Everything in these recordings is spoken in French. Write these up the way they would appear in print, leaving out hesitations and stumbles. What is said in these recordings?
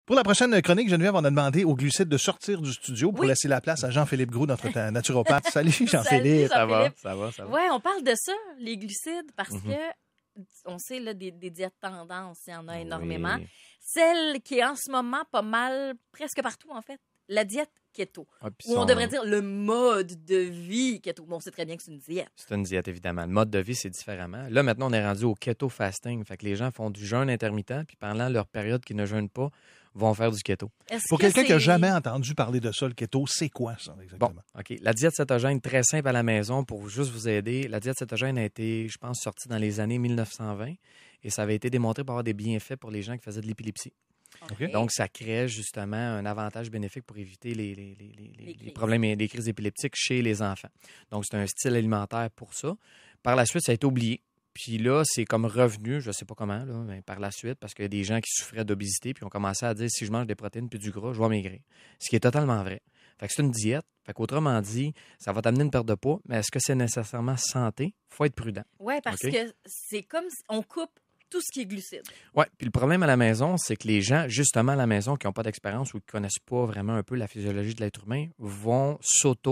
Pour la prochaine chronique, Geneviève, on a demandé aux glucides de sortir du studio pour Oui. laisser la place à Jean-Philippe Groux, notre naturopathe. Salut Jean-Philippe. Salut, Ça va, Jean-Philippe. ça va, ça va. Ouais, on parle de ça, les glucides, parce Mhm. que on sait là, des diètes tendances, il y en a énormément. Oui. Celle qui est en ce moment pas mal, presque partout en fait, la diète keto. Ah, puis Ou on son- devrait dire le mode de vie keto. Bon, on sait très bien que c'est une diète. C'est une diète, évidemment. Le mode de vie, c'est différemment. Là, maintenant, on est rendu au keto fasting. Fait que les gens font du jeûne intermittent, puis pendant leur période qu'ils ne jeûnent pas, vont faire du keto. Est-ce Pour que quelqu'un qui n'a c'est- jamais entendu parler de ça, le keto, c'est quoi ça Bon, exactement? OK. La diète cétogène, très simple à la maison pour juste vous aider. La diète cétogène a été, je pense, sortie dans les années 1920 et ça avait été démontré pour avoir des bienfaits pour les gens qui faisaient de l'épilepsie. OK. Donc, ça crée justement un avantage bénéfique pour éviter les crises. problèmes et les crises épileptiques chez les enfants. Donc, c'est un style alimentaire pour ça. Par la suite, ça a été oublié. Puis là, c'est comme revenu, je ne sais pas comment, là, mais par la suite, parce qu'il y a des gens qui souffraient d'obésité, puis ont commencé à dire si je mange des protéines puis du gras, je vais maigrir. Ce qui est totalement vrai. Fait que c'est une diète. Fait qu'autrement dit, ça va t'amener une perte de poids, mais est-ce que c'est nécessairement santé? Il faut être prudent. Ouais, parce OK. que c'est comme si on coupe tout ce qui est glucides. Oui, puis le problème à la maison, c'est que les gens, justement à la maison, qui n'ont pas d'expérience ou qui ne connaissent pas vraiment un peu la physiologie de l'être humain, vont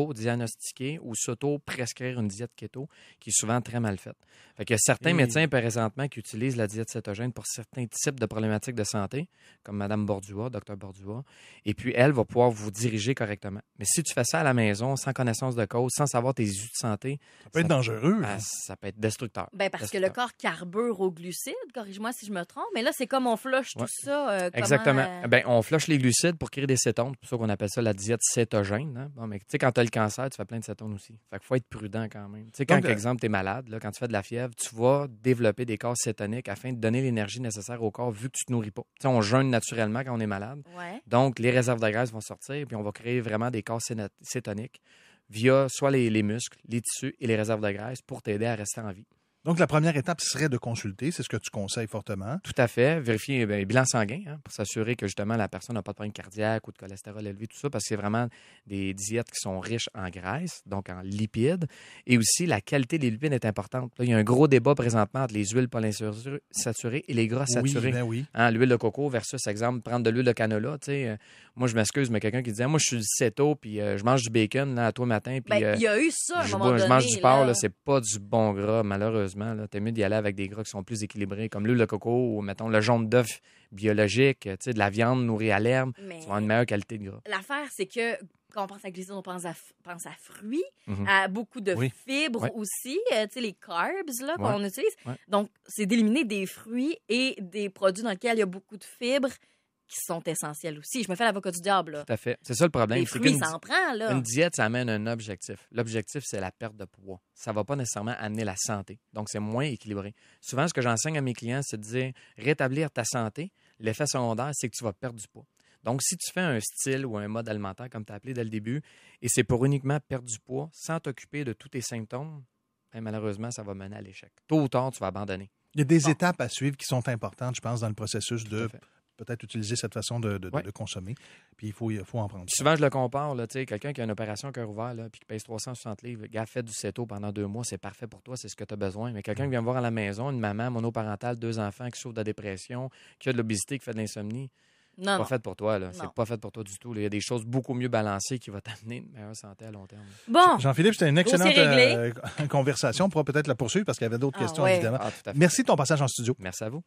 s'auto-diagnostiquer ou s'auto-prescrire une diète keto qui est souvent très mal faite. Fait qu'il y a certains médecins présentement qui utilisent la diète cétogène pour certains types de problématiques de santé, comme Mme Bordua, Dr Bordua, et puis elle va pouvoir vous diriger correctement. Mais si tu fais ça à la maison, sans connaissance de cause, sans savoir tes issues de santé, Ça peut être dangereux. ça peut être destructeur. Ben parce que le corps carbure aux glucides, corrige-moi si je me trompe, mais là, c'est comme on flush tout Ouais. ça. Exactement. Comment, Ben, on flush les glucides pour créer des cétones. C'est pour ça qu'on appelle ça la diète cétogène. Hein? Bon, mais tu sais, quand tu as le cancer, tu fais plein de cétones aussi. Fait qu'il faut être prudent quand même. Tu sais, quand, Donc, par exemple, tu es malade, là, quand tu fais de la fièvre, tu vas développer des corps cétoniques afin de donner l'énergie nécessaire au corps vu que tu te nourris pas. Tu sais, on jeûne naturellement quand on est malade. Ouais. Donc, les réserves de graisse vont sortir puis on va créer vraiment des corps cétoniques via soit les muscles, les tissus et les réserves de graisse pour t'aider à rester en vie. Donc, la première étape serait de consulter. C'est ce que tu conseilles fortement. Tout à fait. Vérifier le bilan sanguin hein, pour s'assurer que justement la personne n'a pas de problème cardiaque ou de cholestérol élevé, tout ça, parce que c'est vraiment des diètes qui sont riches en graisse, donc en lipides. Et aussi, la qualité des lipides est importante. Là, il y a un gros débat présentement entre les huiles polyinsaturées et les gras saturés. Oui, ben oui. Hein, l'huile de coco versus, exemple, prendre de l'huile de canola. Tu sais, moi, je m'excuse, mais quelqu'un qui disait, moi, je suis du céto, puis je mange du bacon là, à toi matin, puis Ben, il y a eu ça à un je moment donné. mange du porc, là. là, c'est pas du bon gras, malheureusement. Là. T'es mieux d'y aller avec des gras qui sont plus équilibrés, comme l'huile de coco ou, mettons, le jaune d'œuf biologique, tu sais, de la viande nourrie à l'herbe. Mais Tu vas avoir une meilleure qualité de gras. l'affaire, c'est que quand on pense à glucides, on pense à fruits, Mhm. à beaucoup de Oui. fibres Ouais. aussi, tu sais, les carbs là, qu'on utilise. Ouais. Donc, c'est d'éliminer des fruits et des produits dans lesquels il y a beaucoup de fibres qui sont essentiels aussi. Je me fais l'avocat du diable, là. Tout à fait. C'est ça le problème. Les c'est fruits, qu'une ça en prend, là. une diète, ça amène un objectif. L'objectif, c'est la perte de poids. Ça ne va pas nécessairement amener la santé. Donc, c'est moins équilibré. Souvent, ce que j'enseigne à mes clients, c'est de dire rétablir ta santé. L'effet secondaire, c'est que tu vas perdre du poids. Donc, si tu fais un style ou un mode alimentaire, comme tu as appelé dès le début, et c'est pour uniquement perdre du poids sans t'occuper de tous tes symptômes, ben, malheureusement, ça va mener à l'échec. Tôt ou tard, tu vas abandonner. Il y a des Bon. étapes à suivre qui sont importantes, je pense, dans le processus Tout à de fait. peut-être utiliser cette façon de Ouais. consommer. Puis il faut en prendre. Puis souvent, je le compare, là, tu sais, quelqu'un qui a une opération cœur ouvert, là, puis qui pèse 360 livres, gars, fait du céto pendant 2 mois, c'est parfait pour toi, c'est ce que tu as besoin. Mais quelqu'un qui vient me voir à la maison, une maman monoparentale, 2 enfants, qui souffre de dépression, qui a de l'obésité, qui fait de l'insomnie, Non, pas non. fait pour toi, là. Non. C'est pas fait pour toi du tout. Là. Il y a des choses beaucoup mieux balancées qui vont t'amener une meilleure santé à long terme. Bon, Jean-Philippe, c'était une excellente réglé. conversation. On pourra peut-être la poursuivre parce qu'il y avait d'autres Ah questions, ouais. évidemment. Ah, tout à fait. Merci de ton passage en studio. Merci à vous.